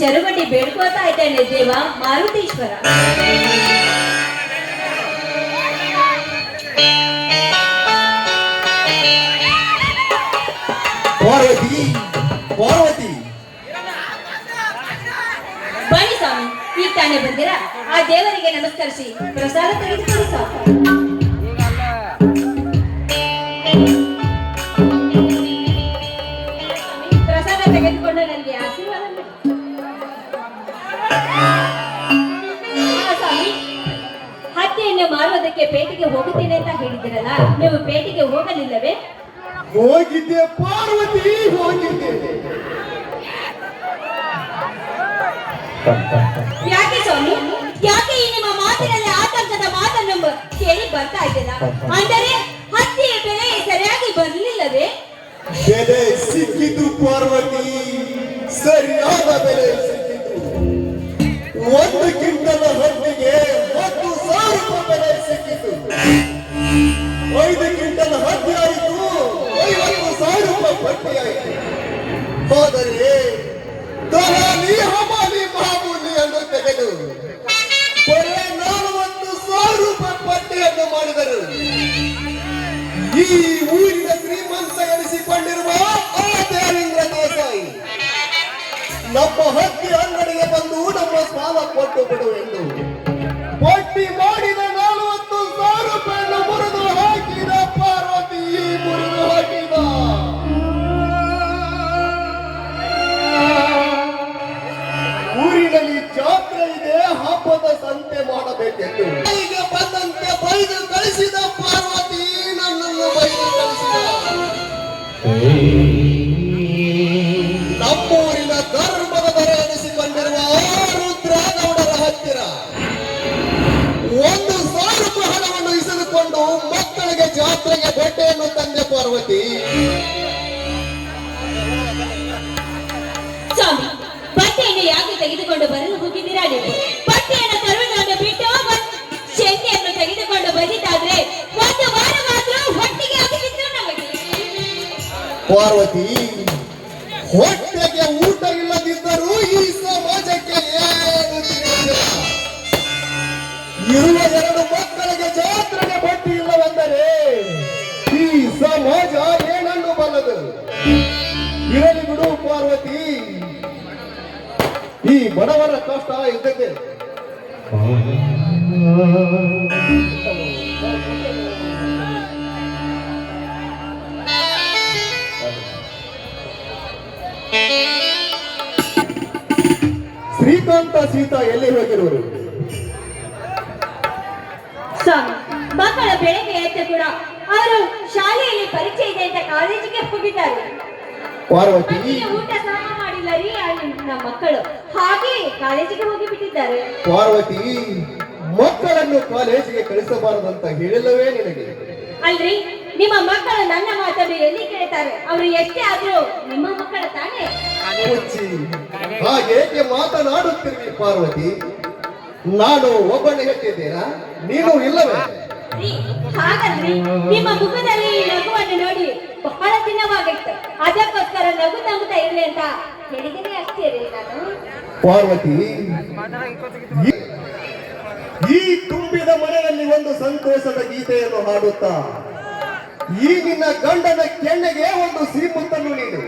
ಶರವಟಿ ಬೇಡ್ಕೋತಾ ಇದ್ದೇನೆ ದೇವ ಮಾರುತೀಶ್ವರ. ಪಾರ್ವತಿ ಪಾರ್ವತಿ ಬನ್ನಿ ಸ್ವಾಮಿ, ಈಗ ತಾನೇ ಬಂದಿರಾ? ಆ ದೇವರಿಗೆ ನಮಸ್ಕರಿಸಿ ಪ್ರಸಾದ ತೆಗೆದುಕೊಳ್ಳಿ ಸಾಕು. ಪ್ರಸಾದ ತೆಗೆದುಕೊಂಡು ನನಗೆ ಆಶೀರ್ವಾದ ಮಾಡಿ. ಸ್ವಾಮಿ, ಹತ್ಯೆಯನ್ನು ಮಾರುವುದಕ್ಕೆ ಪೇಟೆಗೆ ಹೋಗುತ್ತೇನೆ ಅಂತ ಹೇಳಿದಿರಲ್ಲ, ನೀವು ಪೇಟೆಗೆ ಹೋಗಲಿಲ್ಲವೇ? ಹೋಗಿದ್ದೆ ಪಾರ್ವತಿ, ಹೋಗಿದ್ದೆ. ಯಾಕೆ ಸ್ವಾಮಿ, ಯಾಕೆ ಈ ನಿಮ್ಮ ಮಾತಿನಲ್ಲಿ ಆತಂಕದ ಮಾತನ್ನು ಕೇಳಿ ಬರ್ತಾ ಇದ್ದಿಲ್ಲ? ಅಂದರೆ ಹತ್ತಿಯ ಬೆಲೆ ಸರಿಯಾಗಿ ಬರಲಿಲ್ಲವೇ? ಬೆಲೆ ಸಿಕ್ಕಿತು ಪಾರ್ವತಿ, ಸರಿಯಾದ ಬೆಲೆ ಸಿಕ್ಕಿತು. 1 ಕ್ವಿಂಟಲ್ ಹತ್ತಿಗೆ 10,000 ರೂಪಾಯಿ ಬೆಲೆ ಸಿಕ್ಕಿತು. 5 ಕ್ವಿಂಟಲ್ ಹತ್ತಿ ಆಯಿತು, 50,000 ರೂಪಾಯಿ ಬಡ್ಡಿ ಆಯಿತು. ಆದರೆ ದಲಾಲಿ ಹಮಾಲಿ ಮಾಮೂಲಿ ಎಂದು ತೆಗೆದು ಬರೇ 40,000 ರೂಪಾಯಿ ಬಡ್ಡಿಯನ್ನು ಮಾಡಿದರು. ಈ ಊರಿನ ಶ್ರೀಮಂತ ಎನಿಸಿಕೊಂಡಿರುವ ದೇವೇಂದ್ರ ದೇಸಾಯಿ ನಮ್ಮ ಹತ್ತಿ ಅಂಗಡಿಗೆ ಬಂದು ನಮ್ಮ ಸಾಲ ಕೊಟ್ಟು ಬಿಡುವೆಂದು ಬಡ್ಡಿ ಮಾಡಿದ 40,000 ರೂಪಾಯಿಯನ್ನು ಮುರಿದು ಹಾಕಿದ ಪಾರ್ವತಿ, ಮುರಿದು ಹಾಕಿದ. ಊರಿನಲ್ಲಿ ಜಾತ್ರೆ ಇದೆ, ಹಬ್ಬದ ಸಂತೆ ಮಾಡಬೇಕೆಂದು ಈಗ ಬಂದಂತೆ ಬೈದು ಕಳಿಸಿದ ಪಾರ್ವತಿ, ನನ್ನನ್ನು ಬೈದು ಕಳಿಸಿದ. ನಮ್ಮೂರಿನ ಧರ್ಮದ ದರ ಎನಿಸಿಕೊಂಡಿರುವ ರುದ್ರಗೌಡರ ಹತ್ತಿರ 1,000 ರೂಪಾಯಿ ಹಣವನ್ನು ಇಸಿದುಕೊಂಡು ಮಕ್ಕಳಿಗೆ ಜಾತ್ರೆಗೆ ಬಟ್ಟೆಯನ್ನು ತಂದೆ ಪಾರ್ವತಿ. ಸ್ವಾಮಿ, ಬಟ್ಟೆಯನ್ನು ಯಾಕೆ ತೆಗೆದುಕೊಂಡು ಬರಲು ಹೋಗಿದ್ದೀರಾ ನೀವು? ಬಟ್ಟೆಯನ್ನು ತರುವುದನ್ನು ಬಿಟ್ಟು ಶೆಂಕೆಯನ್ನು ತೆಗೆದುಕೊಂಡು ಬಂದಿದ್ದಾದ್ರೆ 1 ವಾರ ಮಾತ್ರ ಹೊಟ್ಟಿಗೆ ಆಗಿತ್ತು ನಮಗೆ. ಪಾರ್ವತಿ, ಹೊಟ್ಟೆಗೆ ಊಟ ಇಲ್ಲದಿದ್ದರೂ ಈ ಸಮಾಜಕ್ಕೆ ಏನು ತಿಳಿದಿಲ್ಲ. ಇರುವ 2 ಮಕ್ಕಳಿಗೆ ಜಾತ್ರೆಗೆ ಬಟ್ಟೆ ಇಲ್ಲವೆಂದರೆ ಈ ಸಮಾಜ ಏನನ್ನು ಬಲ್ಲದು? ಇರಲಿ ಬಿಡು ಪಾರ್ವತಿ, ಈ ಬಡವರ ಕಷ್ಟ ಇದ್ದಕ್ಕೆ. ಶ್ರೀಕಾಂತ ಸೀತಾ ಎಲ್ಲಿ ಹೋಗಿರುವರು? ಸ್ವಾಮಿ, ಮಕ್ಕಳ ಬೆಳಗ್ಗೆ ಎದ್ದ ಕೂಡ ಅವರು ಶಾಲೆಯಲ್ಲಿ ಪರೀಕ್ಷೆ ಇದೆ ಅಂತ ಕಾಲೇಜಿಗೆ ಹೋಗಿದ್ದಾರೆ. ಪಾರ್ವತಿ, ಊಟ ಸಹ ಮಾಡಿಲ್ಲ ರೀ ನಮ್ಮ ಮಕ್ಕಳು, ಹಾಗೆ ಕಾಲೇಜಿಗೆ ಹೋಗಿ ಬಿಟ್ಟಿದ್ದಾರೆ. ಪಾರ್ವತಿ, ಮಕ್ಕಳನ್ನು ಕಾಲೇಜಿಗೆ ಕಳಿಸಬಾರದಂತ ಹೇಳಿಲ್ಲವೇ ನಿನಗೆ? ಅಲ್ರಿ, ನಿಮ್ಮ ಮಕ್ಕಳು ನನ್ನ ಮಾತನ್ನು ಎಲ್ಲಿ ಕೇಳ್ತಾರೆ? ಅವರು ಎಷ್ಟೇ ಆದ್ರೂ ನಿಮ್ಮ ಮಕ್ಕಳ ತಾನೇ. ಮುಚ್ಚಿ ಹಾಗೇಕೆ ಮಾತನಾಡುತ್ತಿರುವಿ ಪಾರ್ವತಿ? ನಾನು ಒಬ್ಬನೇ ಹೇಳ್ತಿದ್ದೇನಾ, ನೀನು ಇಲ್ಲವೇ? ಹಾಗಲ್ರಿ, ನಿಮ್ಮ ಮುಖದಲ್ಲಿ ಈ ನಗುವನ್ನು ನೋಡಿ ಬಹಳ ದಿನವಾಗಿತ್ತು, ಅದಕ್ಕೋಸ್ಕರ ನಗು ನಗುತ್ತಾ ಇರ್ಲಿ ಅಂತ ಹೇಳಿದ್ದೇನೆ ಅಷ್ಟೇ ರೀ ನಾನು. ಪಾರ್ವತಿ, ಈ ತುಂಬಿದ ಮನೆಯಲ್ಲಿ ಒಂದು ಸಂತೋಷದ ಗೀತೆಯನ್ನು ಹಾಡುತ್ತಾ ಈ ನಿನ್ನ ಗಂಡನ ಕೆನ್ನೆಗೆ ಒಂದು ಸಿರಿಮುತ್ತನ್ನು ನೀಡು.